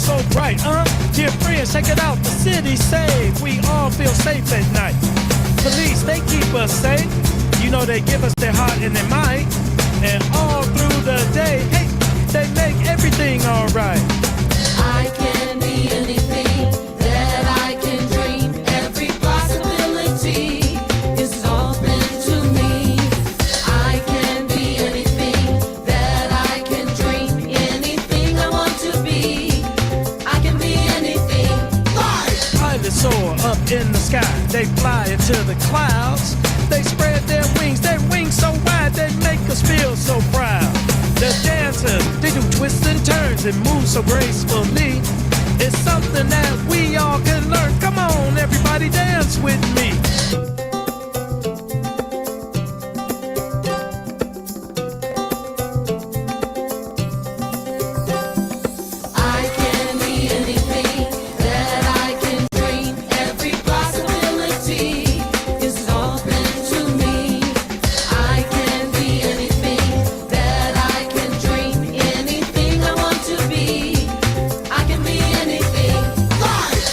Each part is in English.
so bright, Dear friends, check it out, the city's safe. We all feel safe at night. Police, they keep us safe. You know they give us their heart and their mind. And all through the day, hey, they make everything alright. I can be anything that I can dream. Every possibility is open to me. I can be anything that I can dream. Anything I want to be. I can be anything. Pilots soar up in the sky. They fly into the clouds. They spread their wings so wide they make us feel so proud. The dancers, they do twists and turns and move so gracefully. It's something that we all can learn. Come on, everybody, dance with me. I can be anything that I can dream. Every possibility is open to me. I can be anything that I can dream. Anything I want to be. I can be anything.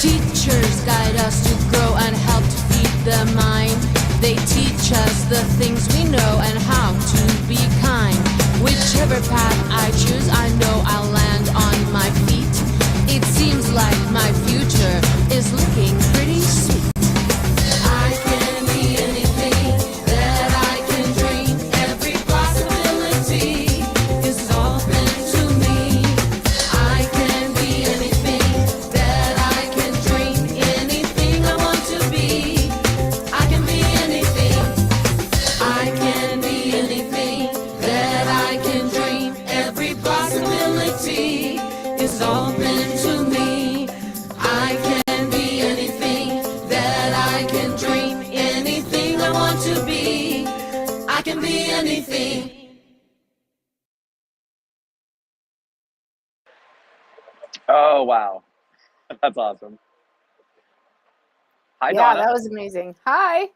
Teachers guide us to grow and help to feed the mind. They teach us the things we know and how to be kind. Whichever path I choose, I know I'll land on my feet. It seems like my future is looking pretty sweet. I can be anything that I can dream. Every possibility is open to me. I can be anything that I can dream. Anything I want to be. I can be anything. I can be anything that I can dream. Every possibility is open to me. I can be anything that I can dream. Anything I want to be. I can be anything. Oh, wow. That's awesome. Hi, Yeah, Donna. that was amazing. Hi.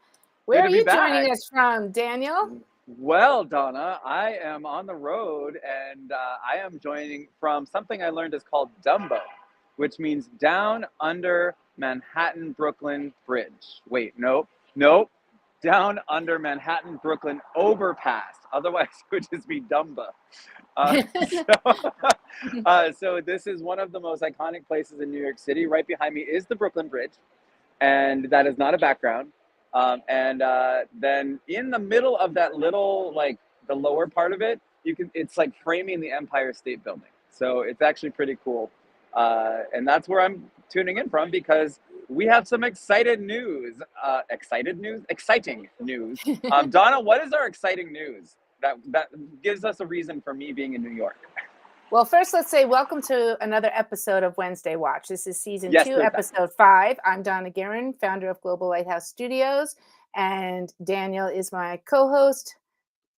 Where Good are to be you joining back. us from, Daniel? Well, Donna, I am on the road and I am joining from something I learned is called Dumbo, which means down under Manhattan Brooklyn Bridge. Wait, nope. Down under Manhattan Brooklyn overpass. Otherwise, it would just be Dumba. So this is one of the most iconic places in New York City. Right behind me is the Brooklyn Bridge, and that is not a background. Then in the middle of that little, like the lower part of it, it's like framing the Empire State Building. So it's actually pretty cool. And that's where I'm tuning in from because we have some exciting news. Donna, what is our exciting news that gives us a reason for me being in New York? Well, first, let's say welcome to another episode of Wednesday Watch. This is season 2, there's episode 5. I'm Donna Guerin, founder of Global Lighthouse Studios, and Daniel is my co-host.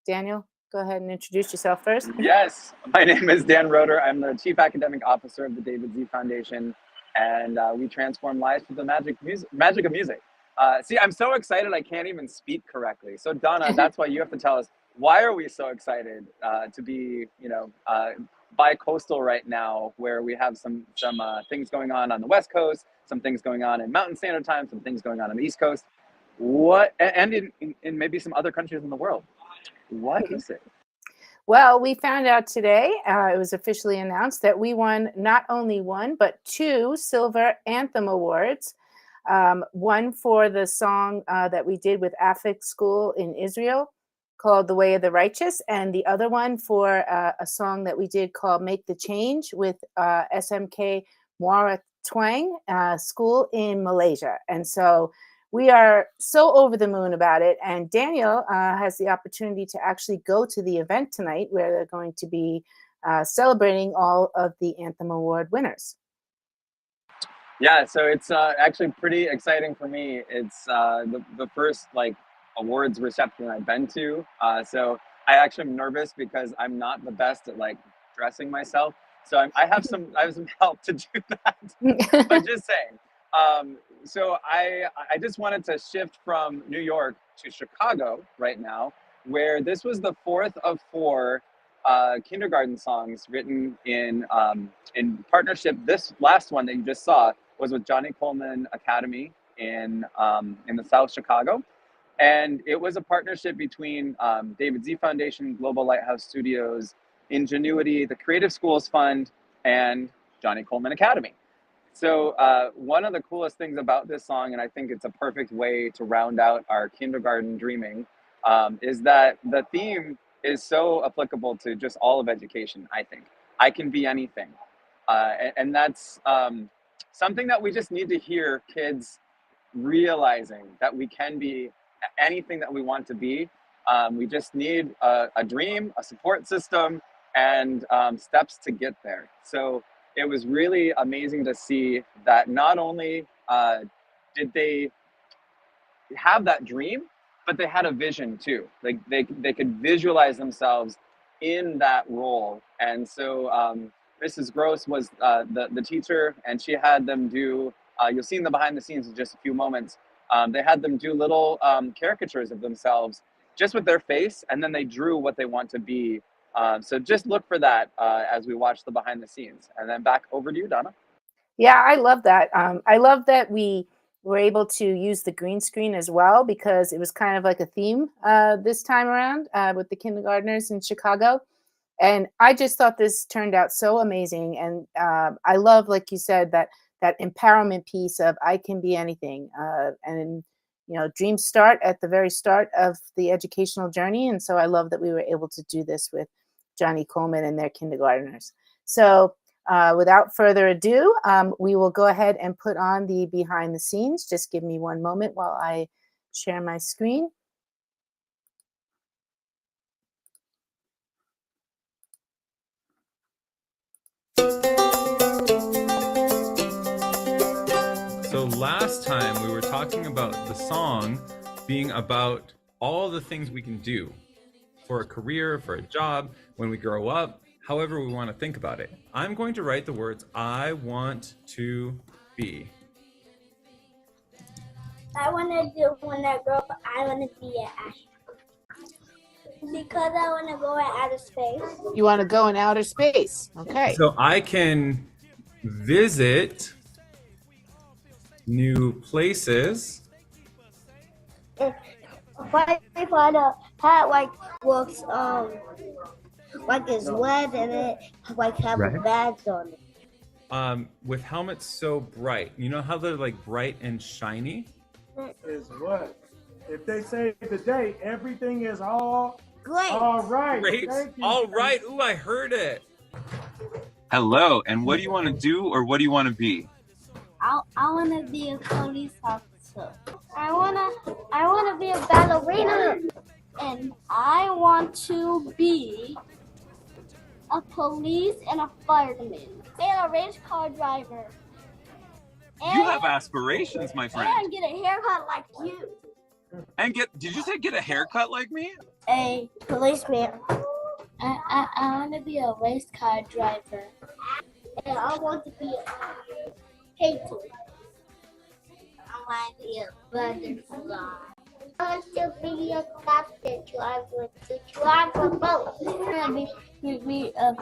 Daniel, go ahead and introduce yourself first. Yes, my name is Dan Roeder. I'm the Chief Academic Officer of the David Z Foundation, and we transform lives through the magic of music. See, I'm so excited I can't even speak correctly. So Donna, that's why you have to tell us, why are we so excited to be, bi-coastal right now, where we have some things going on the West Coast, some things going on in Mountain Standard Time, some things going on the East Coast, and in maybe some other countries in the world. What is it? Well, we found out today, it was officially announced that we won not only one, but 2 Silver Anthem Awards. One for the song that we did with Afik School in Israel called The Way of the Righteous, and the other one for a song that we did called Make the Change with SMK Muara Twang School in Malaysia. And so we are so over the moon about it. And Daniel has the opportunity to actually go to the event tonight where they're going to be celebrating all of the Anthem Award winners. Yeah, so it's actually pretty exciting for me. It's the first awards reception I've been to. So I actually am nervous because I'm not the best at dressing myself. So I have some help to do that. But just saying. So I just wanted to shift from New York to Chicago right now, where this was the 4th of 4 kindergarten songs written in partnership. This last one that you just saw was with Johnnie Colemon Academy in the South Chicago. And it was a partnership between David Z Foundation, Global Lighthouse Studios, Ingenuity, the Creative Schools Fund, and Johnnie Colemon Academy. So one of the coolest things about this song, and I think it's a perfect way to round out our kindergarten dreaming, is that the theme is so applicable to just all of education, I think. I can be anything. And that's something that we just need to hear kids realizing that we can be anything that we want to be. We just need a dream, a support system, and steps to get there. So it was really amazing to see that not only did they have that dream, but they had a vision too. Like they could visualize themselves in that role. And so Mrs. Gross was the teacher, and she had them do, you'll see in the behind the scenes in just a few moments, they had them do little caricatures of themselves just with their face, and then they drew what they want to be. So just look for that as we watch the behind the scenes. And then back over to you, Donna. Yeah, I love that. I love that we were able to use the green screen as well, because it was kind of like a theme this time around with the kindergartners in Chicago. And I just thought this turned out so amazing. And I love, like you said, that empowerment piece of I can be anything. And, you know, dreams start at the very start of the educational journey. And so I love that we were able to do this with Johnnie Colemon and their kindergartners. So without further ado, we will go ahead and put on the behind the scenes. Just give me one moment while I share my screen. So last time we were talking about the song being about all the things we can do for a career, for a job, when we grow up, however we want to think about it. I'm going to write the words I want to be. I want to do when I grow up. I want to be an astronaut because I want to go in outer space. You want to go in outer space. Okay. So I can visit new places. What if I had like looks like it's red and it like have a Right. badge on it. With helmets so bright. You know how they're like bright and shiny? Is what? If they say today, everything is all Great. right. Great. Thank you. All right. Ooh, I heard it. Hello. And what do you want to do, or what do you want to be? I want to be a police officer. I wanna be a ballerina, and I want to be a police and a fireman and a race car driver. You have aspirations, my friend. And get a haircut like you. And did you say get a haircut like me? A policeman. I want to be a race car driver. And I want to be a painter. I want to be a butterfly. I want to be a captain driver to drive a boat. I want to be a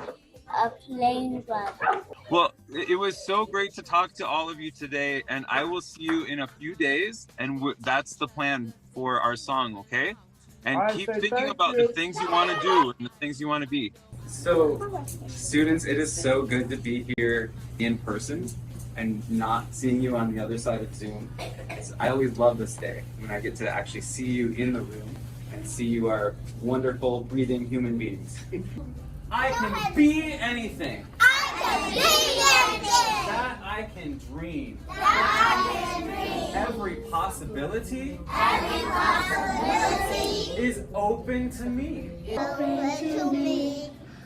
plane driver. Well, it was so great to talk to all of you today, and I will see you in a few days, and that's the plan for our song, okay? And I keep say thinking thank about you. the things you want to do and the things you want to be. So, students, it is so good to be here in person and not seeing you on the other side of Zoom. I always love this day when I get to actually see you in the room and see you are wonderful, breathing human beings. I can be anything. That I can dream. Every possibility is open to me.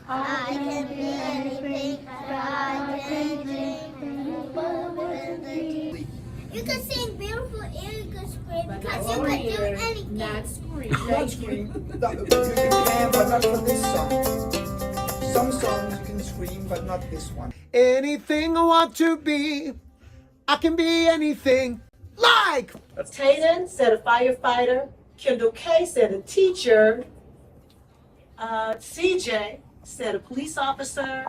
I can be anything that I can dream. You can sing beautiful and you can scream because you can do anything. Not scream. Not scream. You can, but not for this song. Some songs you can scream, but not this one. Anything I want to be, I can be anything. Like Tatum said a firefighter. Kendall K said a teacher. CJ said a police officer.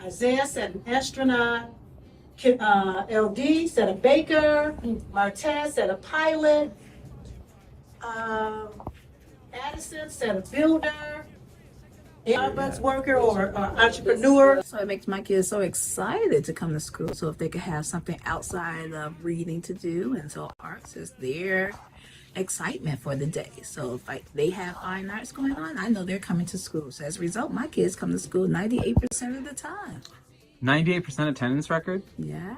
Isaiah said an astronaut. LD said a baker. Martez said a pilot. Addison said a builder. Starbucks worker or entrepreneur. So it makes my kids so excited to come to school. So if they could have something outside of reading to do, and so arts is their excitement for the day. So if they have fine arts going on, I know they're coming to school. So as a result, my kids come to school 98% of the time. 98% attendance record? Yeah.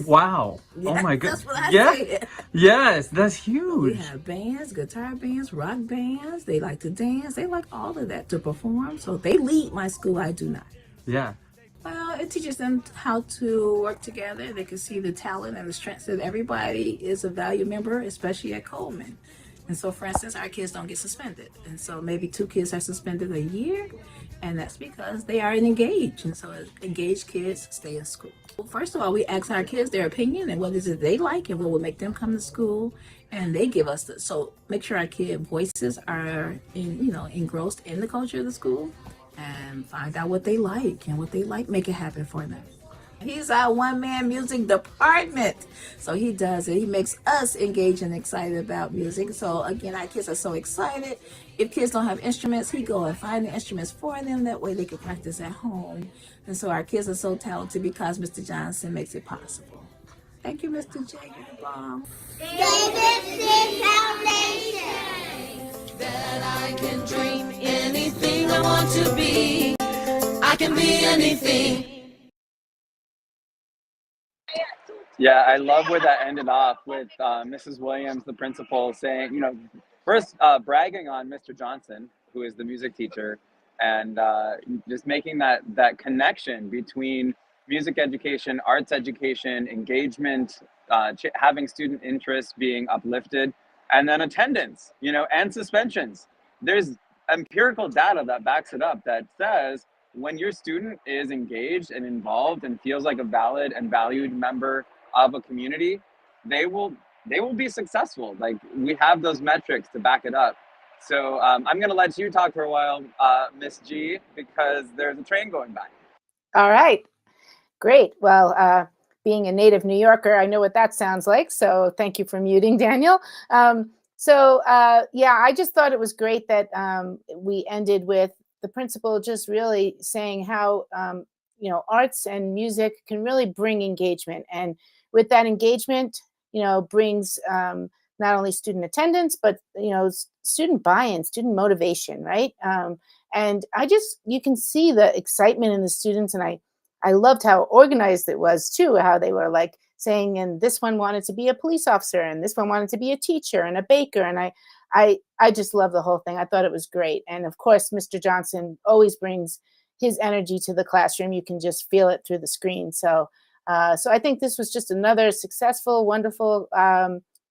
Wow. Yeah, oh my god. That's what I Yeah. said. Yes, that's We huge. have bands, guitar bands, rock bands. They like to dance. They like all of that to perform. So they lead my school. I do not. Yeah. Well, it teaches them how to work together. They can see the talent and the strengths that everybody is a valued member, especially at Coleman. And so, for instance, our kids don't get suspended. And so maybe 2 kids are suspended a year, and that's because they are engaged. And so engaged kids stay in school. Well, first of all, we ask our kids their opinion and what is it they like and what would make them come to school. And they give us so make sure our kid voices are engrossed in the culture of the school, and find out what they like, and what they like, make it happen for them. He's our one-man music department. So he does it. He makes us engaged and excited about music. So again, our kids are so excited. If kids don't have instruments, he go and find the instruments for them. That way they can practice at home. And so our kids are so talented because Mr. Johnson makes it possible. Thank you, Mr. J. You're the bomb. David Foundation. That I can dream anything I want to be. I can be anything. Yeah, I love where that ended off with Mrs. Williams, the principal, saying, first bragging on Mr. Johnson, who is the music teacher, and just making that connection between music education, arts education, engagement, having student interest being uplifted, and then attendance, and suspensions. There's empirical data that backs it up that says when your student is engaged and involved and feels like a valid and valued member of a community, they will be successful. Like, we have those metrics to back it up. So I'm going to let you talk for a while, Miss G, because there's a train going by. All right. Great. Well, being a native New Yorker, I know what that sounds like. So thank you for muting, Daniel. Yeah, I just thought it was great that we ended with the principal just really saying how, arts and music can really bring engagement. And with that engagement, brings not only student attendance, but, student buy-in, student motivation, right? And you can see the excitement in the students. And I loved how organized it was too, how they were like saying, and this one wanted to be a police officer, and this one wanted to be a teacher and a baker. And I just love the whole thing. I thought it was great. And of course, Mr. Johnson always brings his energy to the classroom. You can just feel it through the screen. So I think this was just another successful, wonderful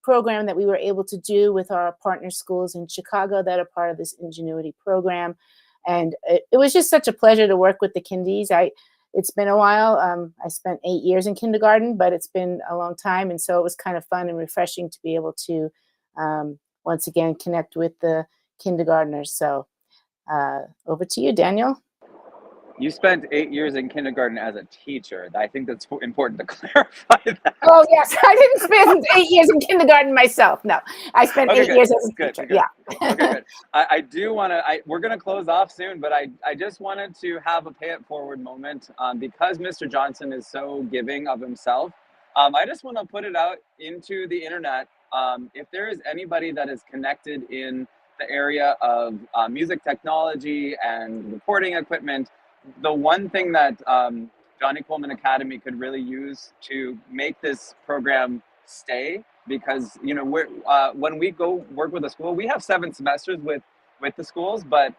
program that we were able to do with our partner schools in Chicago that are part of this Ingenuity program. And it was just such a pleasure to work with the kindies. It's been a while. I spent 8 years in kindergarten, but it's been a long time. And so it was kind of fun and refreshing to be able to, once again, connect with the kindergartners. So over to you, Daniel. You spent 8 years in kindergarten as a teacher. I think that's important to clarify that. Oh, yes. I didn't spend 8 years in kindergarten myself. No, I spent 8 years as a teacher. Good. Yeah. Okay, good. I do want to, we're going to close off soon, but I just wanted to have a pay it forward moment because Mr. Johnson is so giving of himself. I just want to put it out into the internet. If there is anybody that is connected in the area of music technology and recording equipment, the one thing that Johnnie Colemon Academy could really use to make this program stay, because when we go work with a school, we have 7 semesters with the schools, but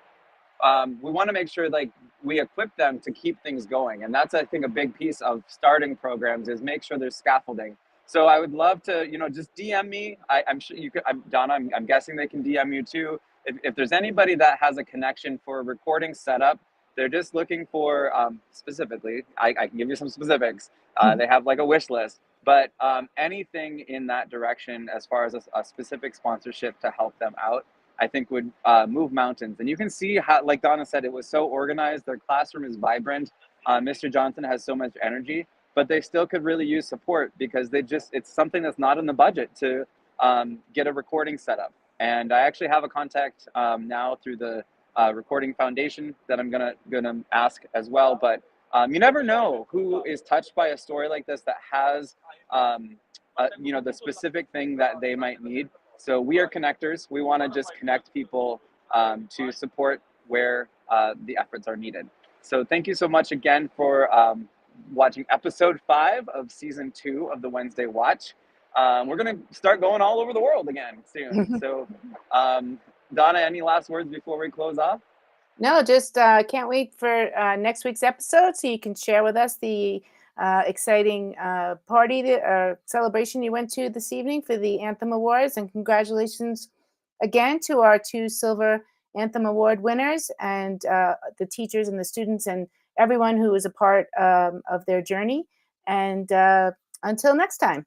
we want to make sure like we equip them to keep things going, and that's, I think, a big piece of starting programs is make sure there's scaffolding. So I would love to just DM me. I'm sure you could. Donna, I'm guessing they can DM you too. If there's anybody that has a connection for a recording setup, they're just looking for specifically, I can give you some specifics. They have like a wish list, but anything in that direction as far as a specific sponsorship to help them out, I think would move mountains. And you can see how, like Donna said, it was so organized. Their classroom is vibrant. Mr. Johnson has so much energy, but they still could really use support because it's something that's not in the budget to get a recording set up. And I actually have a contact now through the recording foundation that I'm gonna ask as well. But you never know who is touched by a story like this that has the specific thing that they might need. So we are connectors. We want to just connect people to support where the efforts are needed. So thank you so much again for watching episode 5 of season 2 of the Wednesday Watch. We're going to start going all over the world again soon. So Donna, any last words before we close off? No, just can't wait for next week's episode so you can share with us the exciting party celebration you went to this evening for the Anthem Awards. And congratulations again to our 2 Silver Anthem Award winners and the teachers and the students and everyone who was a part of their journey. And until next time.